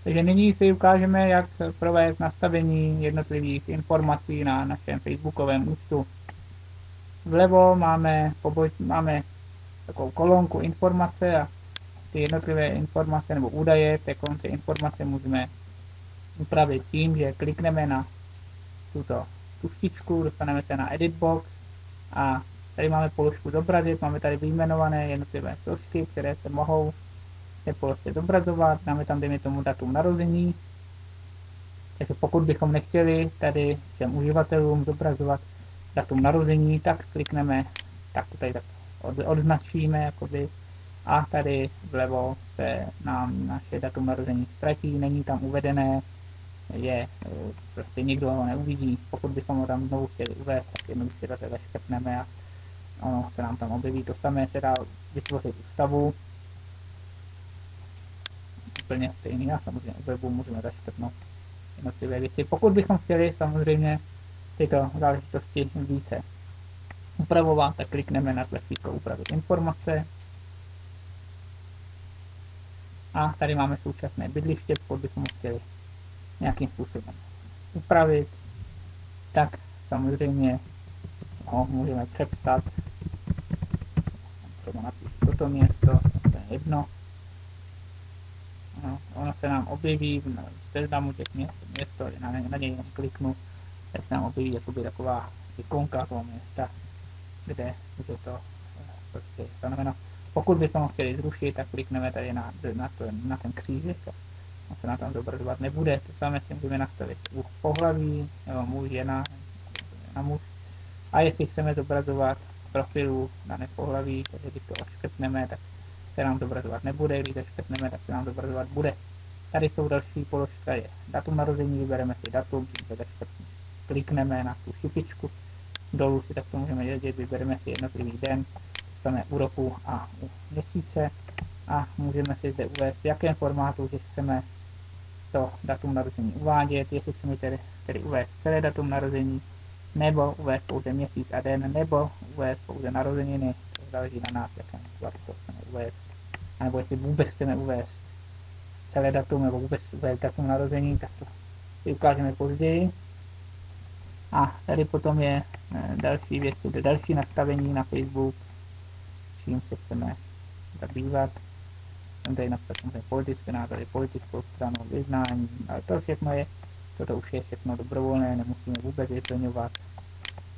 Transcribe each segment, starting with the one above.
Takže nyní si ukážeme, jak provést nastavení jednotlivých informací na našem facebookovém účtu. Vlevo máme takovou kolonku informace a ty jednotlivé informace nebo údaje v té kolonce informace můžeme upravit tím, že klikneme na tuto tuštičku, dostaneme se na Edit Box a tady máme položku zobrazit, máme tady vyjmenované jednotlivé složky, které se mohou té položce zobrazovat, dáme tam dejme tomu datum narození, takže pokud bychom nechtěli tady všem uživatelům zobrazovat datum narození, tak klikneme, tak tady tak odznačíme jakoby, a tady vlevo se nám naše datum narození ztratí, není tam uvedené, prostě nikdo ho neuvidí. Pokud bychom ho tam znovu chtěli uvést, tak jednoduše takhle škrtneme a ono se nám tam objeví. To samé se dá vytvořit u stavu. Úplně stejný a samozřejmě u webu můžeme zaškrtnout jednotlivé věci. Pokud bychom chtěli samozřejmě tyto záležitosti více upravovat, tak klikneme na tlačítko upravit informace. A tady máme současné bydliště, pokud bychom chtěli nějakým způsobem upravit, tak samozřejmě ho můžeme přepsat. Třeba napíšu toto město, to je jedno. Ono se nám objeví v seznamu těch město, na něj kliknu, tak se nám objeví jakoby taková ikonka toho města, kde je to prostě stanoveno. Pokud bychom ho chtěli zrušit, tak klikneme tady na ten křížek a on se nám tam zobrazovat nebude. To samé si můžeme nastavit u pohlaví, nebo muž, žena, na muž. A jestli chceme zobrazovat profilu dané pohlaví, takže když to odškrtneme, tak se nám zobrazovat nebude, když odškrtneme, tak se nám zobrazovat bude. Tady jsou další položka, je datum narození, vybereme si datum, klikneme na tu šipičku, dolů si takto můžeme jezdit, vybereme si jednotlivý den, dostaneme u roku a u měsíce a můžeme si zde uvést, v jakém formátu, že chceme to datum narození uvádět, jestli chceme tedy uvést celé datum narození, nebo uvést pouze měsíc a den, nebo uvést pouze narozeniny, to záleží na nás, jakém tvaru to chceme uvést, nebo jestli vůbec chceme uvést celé datum, nebo vůbec uvést datum narození, tak to si ukážeme později. A tady potom je další věci, další nastavení na Facebook, čím se chceme zabývat. Jsem tady napsat politické názory, politickou stranu, vyznání, ale to všechno je, toto už je všechno dobrovolné, nemusíme vůbec vyplňovat.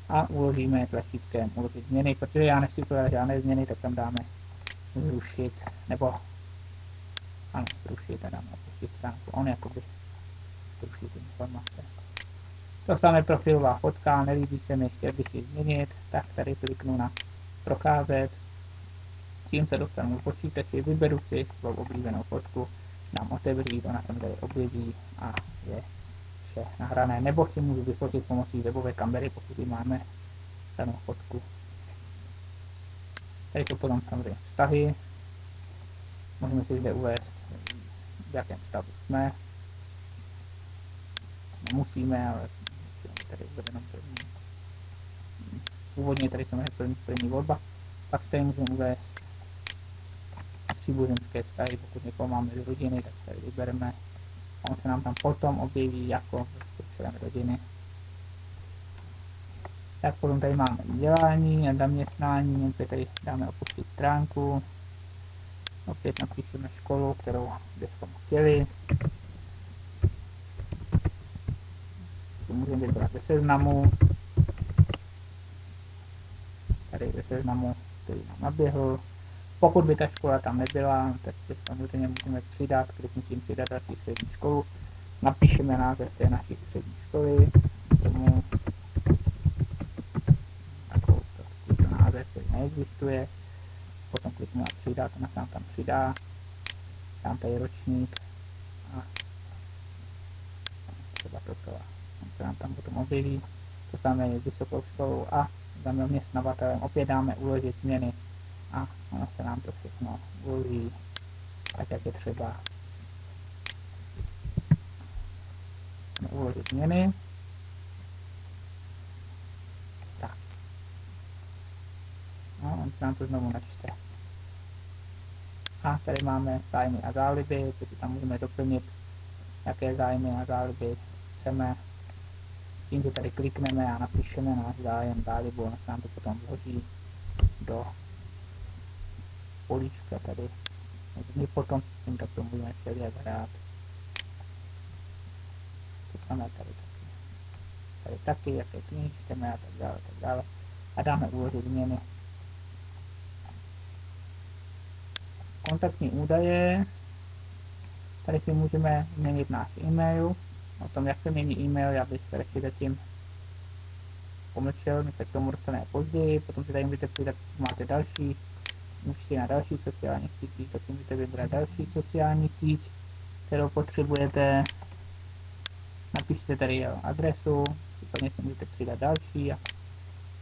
A uložíme tlačítkem uložit změny, protože já nechci podat žádné změny, tak tam dáme zrušit, nebo ano, zrušit a dáme opustit stránku, on jakoby zrušit informace. To samé profilová fotka, nelíbí se mi, chtěl bych ji změnit, tak tady kliknu na procházet, tím se dostanu k počítači, vyberu si svou oblíbenou fotku, dám otevřít, ona se tady objeví a je vše nahrané, nebo si můžu vyfotit pomocí webové kamery, pokud ji máme danou fotku. Tady jsou potom samozřejmě vztahy, můžeme si zde uvést, v jakém stavu jsme, nemusíme, ale tady uvedeno první. Původně tady jsme první volba, pak tady můžeme uvést příbuzenské vztahy, pokud někoho máme z rodiny, tak tady vybereme. On se nám tam potom objeví jako člen rodiny. Tak potom tady máme vzdělání a zaměstnání, opět tady dáme opustit stránku. Opět napíšeme školu, kterou bychom chtěli. To můžeme vybrat ve seznamu. Tady ve seznamu, který nám naběhl. Pokud by ta škola tam nebyla, tak si samozřejmě můžeme přidat, kliknutím přidat další střední školu. Napíšeme název té naší střední školy, tomu takovýto název, který neexistuje. Potom kliknu na přidat, ona se nám tam přidá. Dám tady ročník a třeba toto. On se nám tam potom objeví. To samé je s vysokou školou a zaměstnavatelem. Opět dáme uložit změny a ono se nám to všechno uloží tak, jak je třeba. Uložit změny. Tak. No, on se nám to znovu načte. A tady máme zájmy a záliby, které tam můžeme doplnit jaké zájmy a záliby chceme. Tím, že tady klikneme a napíšeme náš zájem, zálibu, on se nám to potom vloží do políčka tady. My potom s tím takto můžeme celý jak hrát. Klikneme tady taky, jaké knihy čteme a tak dále. A dáme uložit změny. Kontaktní údaje. Tady si můžeme změnit náš e-mail. O tom, jak se mění e-mail, já bych se radši zatím pomlčel, my se k tomu dostaneme později. Potom si tady můžete přidat, máte další účty na další sociální sítích, tak si můžete vybrat další sociální síť, kterou potřebujete. Napište tady adresu, případně si můžete přidat další a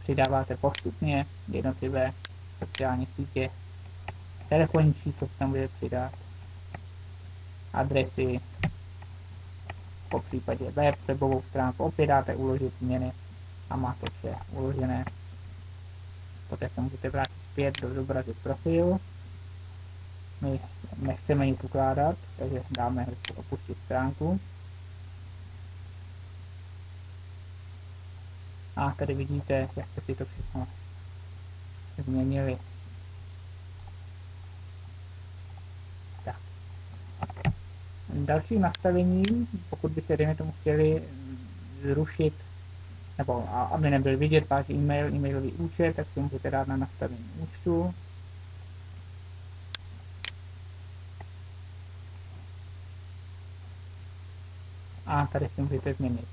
přidáváte postupně jednotlivé sociální sítě. Telefonní číslo tam bude přidat, adresy, po případě webovou stránku, opět dáte uložit změny a máte vše uložené. Poté se můžete vrátit zpět do zobrazit profil. My nechceme nic ukládat, takže dáme opustit stránku. A tady vidíte, jak jste si to všechno změnili. Tak. Další nastavení, pokud byste dejme tomu chtěli zrušit, nebo aby nebyl vidět váš e-mailový účet, tak si můžete dát na nastavení účtu. A tady si můžete změnit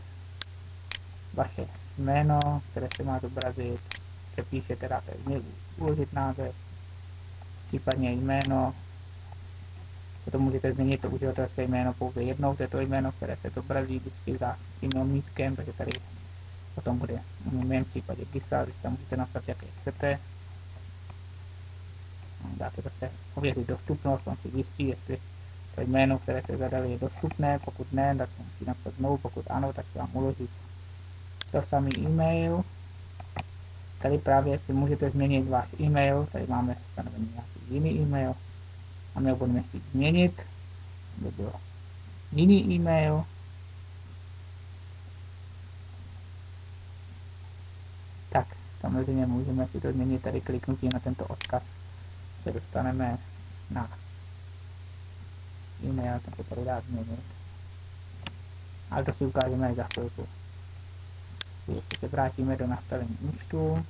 vaše jméno, které se má zobrazit, přepíšete, dáte uložit název, případně jméno. Potom můžete změnit to uživatelské jméno pouze jednou, to je to jméno, které se zobrazí vždycky za tím omítkem, takže tady potom bude v mém případě Gisa, když tam můžete napsat, jaké chcete. Dáte zase ověřit dostupnost, on si zjistí, jestli to jméno, které se zadali, je dostupné, pokud ne, tak se musí napsat znovu, pokud ano, tak se vám uloží to samý e-mail. Tady právě si můžete změnit váš e-mail, tady máme stanovený nějaký jiný e-mail a my ho budeme chtít změnit, aby byl jiný e-mail. Tak, samozřejmě můžeme si to změnit tady kliknutím na tento odkaz, se dostaneme na e-mail, ten se tady dá změnit. Ale to si ukážeme za chvilku. Ještě se vrátíme do nastavení účtu.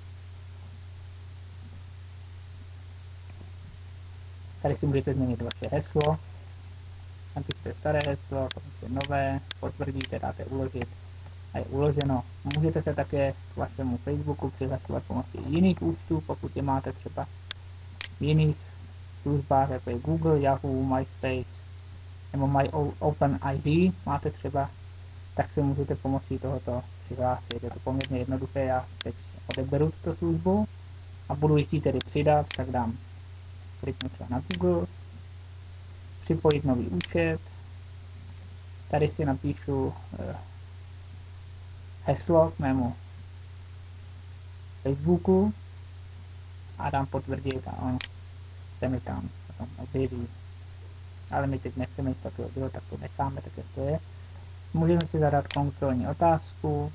Tady si můžete změnit vaše heslo. Napište staré heslo, potom si nové, potvrdíte, dáte uložit a je uloženo. Můžete se také k vašemu Facebooku přihlašovat pomocí jiných účtů, pokud je máte třeba v jiných službách, jako je Google, Yahoo, MySpace nebo MyOpenID máte třeba, tak se můžete pomocí tohoto přihlásit. Je to poměrně jednoduché, já teď odeberu tuto službu a budu ji tedy přidat, tak kliknu třeba na Google, připojit nový účet, tady si napíšu heslo k mému Facebooku a dám potvrdit a on se mi tam objeví. Ale my teď nechceme nic takového, tak to necháme, tak jak to je. Můžeme si zadat kontrolní otázku.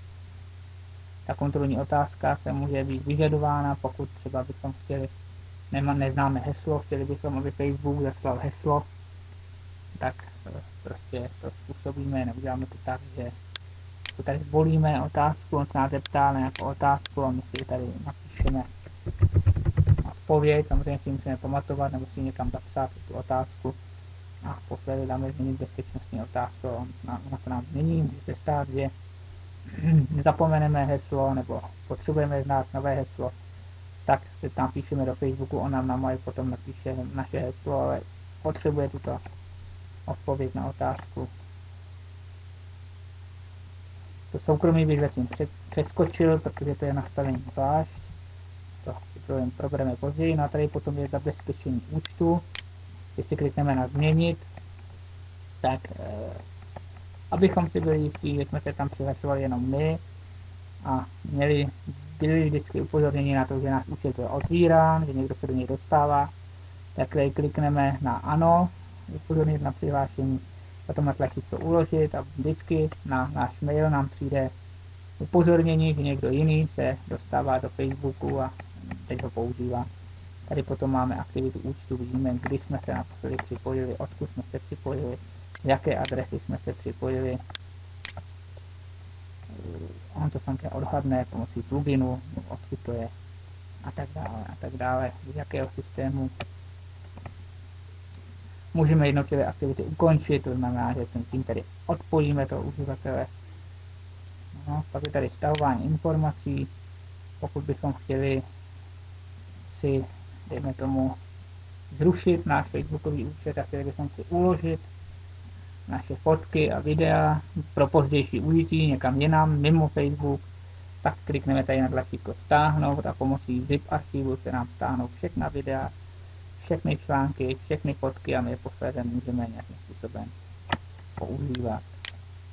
Ta kontrolní otázka se může být vyžadována, pokud třeba bychom chtěli, neznáme heslo, chtěli bychom, aby Facebook zaslal heslo, tak prostě to způsobíme, neuděláme to tak, že tady zvolíme otázku, on se nás zeptá na nějakou otázku a my si tady napíšeme odpověď, samozřejmě si musíme pamatovat nebo si někam zapsat tu otázku a posledně dáme změnit bezpečnostní otázku, ona se nám změní, může se stát, že zapomeneme heslo nebo potřebujeme znát nové heslo, tak si tam píšeme do Facebooku, on nám na mail potom napíše naše heslo, ale potřebuje tuto odpověď na otázku. To soukromí bych zatím přeskočil, protože to je nastavení zvlášť. To si probereme později. No a tady potom je zabezpečení účtu. Když si klikneme na změnit, tak abychom si byli jistí, že jsme se tam přihlašovali jenom my a byli vždycky upozorněni na to, že náš účet je otvírán, že někdo se do něj dostává, tak tady klikneme na ano, upozornit na přihlášení. Potom na tlačítko uložit a vždycky na náš mail nám přijde upozornění, že někdo jiný se dostává do Facebooku a teď ho používá. Tady potom máme aktivitu účtu, vidíme, kdy jsme se naposledy připojili, odkud jsme se připojili, z jaké adresy jsme se připojili. On to samozřejmě odhadne pomocí pluginu, odkud to je a tak dále, z jakého systému. Můžeme jednotlivé aktivity ukončit, to znamená, že tím tady odpojíme toho uživatele. No, pak je tady stahování informací, pokud bychom chtěli si, dejme tomu, zrušit náš facebookový účet a chtěli bychom si uložit naše fotky a videa pro pozdější užití někam jinam, mimo Facebook, tak klikneme tady na tlačítko stáhnout a pomocí zip archivu se nám stáhnou všechna videa, všechny články, všechny fotky a my je posléze můžeme nějakým způsobem používat.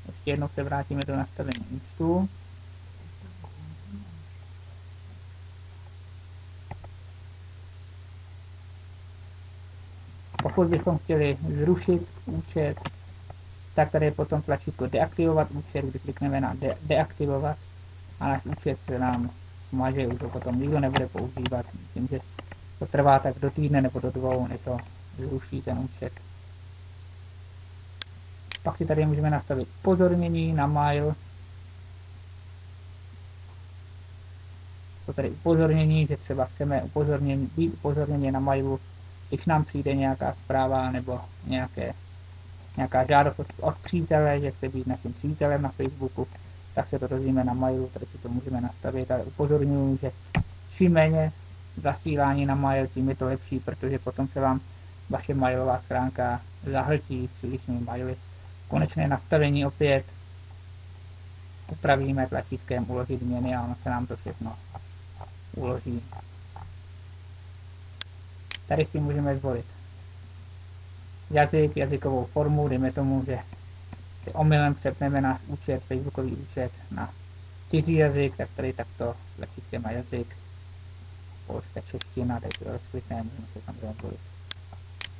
Ještě jednou se vrátíme do nastavení účtu. Pokud bychom chtěli zrušit účet, tak tady je potom tlačítko deaktivovat účet, kdy klikneme na deaktivovat a náš účet se nám smaže, už ho potom nikdo nebude používat. Myslím, že to trvá tak do týdne nebo do 2, než to zruší ten účet. Pak si tady můžeme nastavit upozornění na mail. To tady upozornění, že třeba chceme být upozornění na mailu, když nám přijde nějaká zpráva nebo nějaká žádost od přítele, že chce být naším přítelem na Facebooku, tak se to dozvíme na mailu, tady si to můžeme nastavit, ale upozorňuji, že čím méně zasílání na mail, tím je to lepší, protože potom se vám vaše mailová schránka zahltí přílišnými maily. Konečné nastavení opět upravíme tlačítkem uložit změny a ono se nám to všechno uloží. Tady si můžeme zvolit jazyk, jazykovou formu, dejme tomu, že si omylem přepneme náš účet, facebookový účet na cizí jazyk, tak tady takto tlačítkem na jazyk, polská čeština, tady to rozklikneme, můžeme se tam zvolit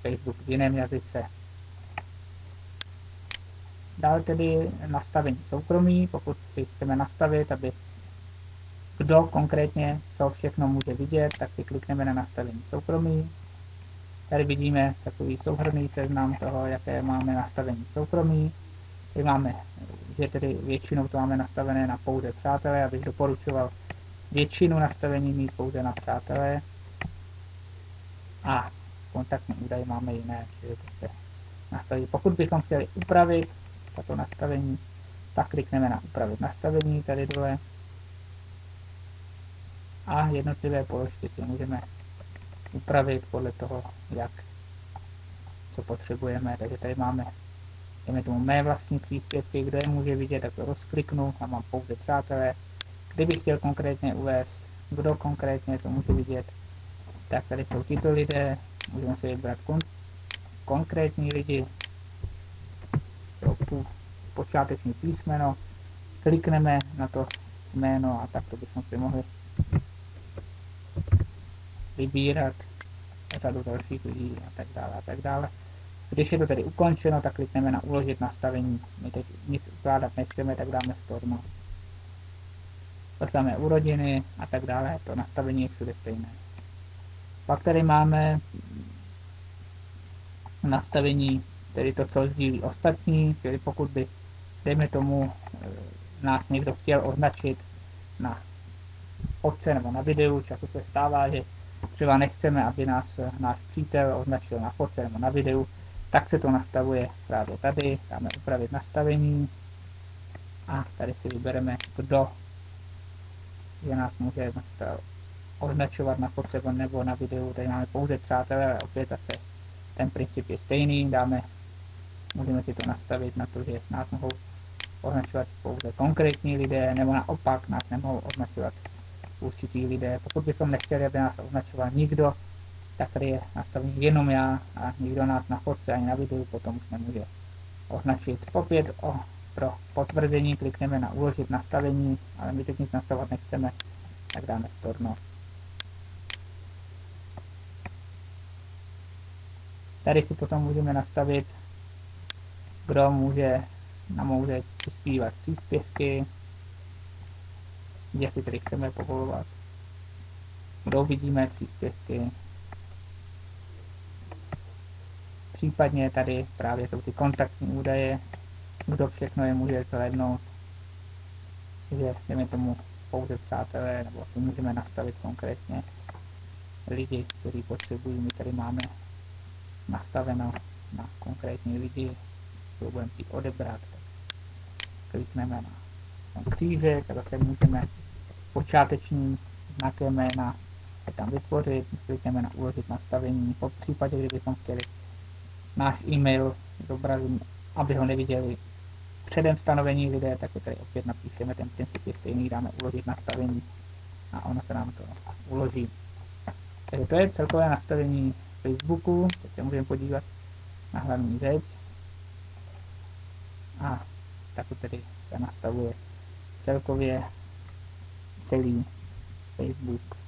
Facebook v jiném jazyce. Dále tedy nastavení soukromí, pokud si chceme nastavit, aby kdo konkrétně co všechno může vidět, tak si klikneme na nastavení soukromí. Tady vidíme takový souhrnný seznam toho, jaké máme nastavení soukromí. Tady máme, že tedy většinou to máme nastavené na pouze přátelé, abych doporučoval většinu nastavení mít pouze na přátelé. A kontaktní údaje máme jiné, čili to se nastaví. Pokud bychom chtěli upravit tato nastavení, tak klikneme na upravit nastavení tady dole a jednotlivé položky si můžeme upravit podle toho, co potřebujeme. Takže tady máme, dejme tomu, mé vlastní příspěvky, kdo je může vidět, tak to rozkliknu a mám pouze přátelé. Kdybych chtěl konkrétně uvést, kdo konkrétně to může vidět, tak tady jsou tito lidé, můžeme si vybrat konkrétní lidi, počáteční písmeno, klikneme na to jméno a takto bychom si mohli vybírat řadu dalších lidí a tak dále. Když je to tedy ukončeno, tak klikneme na uložit nastavení. My teď nic ukládat nechceme, tak dáme storno. To samé u rodiny a tak dále, to nastavení je všude stejné. Pak tady máme nastavení, tedy to, co sdílí ostatní, čili pokud by, dejme tomu, nás někdo chtěl označit na fotce nebo na videu, často se stává, že třeba nechceme, aby nás náš přítel označil na fotce nebo na videu, tak se to nastavuje právě tady, dáme upravit nastavení a tady si vybereme, kdo je nás může označovat na fotce nebo na videu. Tady máme pouze přátelé, ale opět zase ten princip je stejný, můžeme si to nastavit na to, že nás mohou označovat pouze konkrétní lidé, nebo naopak nás nemohou označovat určitý lidé. Pokud bychom nechtěli, aby nás označoval nikdo, tak tady je nastavení jenom já a nikdo nás na fotce ani na videu potom už nemůže označit. Opět pro potvrzení klikneme na uložit nastavení, ale my teď nic nastavovat nechceme, tak dáme storno. Tady si potom můžeme nastavit kdo může přispívat příspěvky, jestli tedy chceme povolovat, kdo vidíme příspěvky. Případně tady právě jsou ty kontaktní údaje, kdo všechno je může zhlédnout, že jdeme tomu pouze přátelé, nebo si můžeme nastavit konkrétně lidi, kteří potřebují. My tady máme nastaveno na konkrétní lidi, co budeme chtít odebrat, tak klikneme na ten křížek a zase můžeme počáteční znaké jména tam vytvořit, klikneme na uložit nastavení. Po případě, kdybychom chtěli náš e-mail zobrazit, aby ho neviděli předem stanovení lidé, tak tady opět napíšeme, ten princip je stejný, dáme uložit nastavení a ono se nám to uloží. Takže to je celkové nastavení Facebooku. Teď se můžeme podívat na hlavní řeč a tak tedy se nastavuje celkově celý Facebook.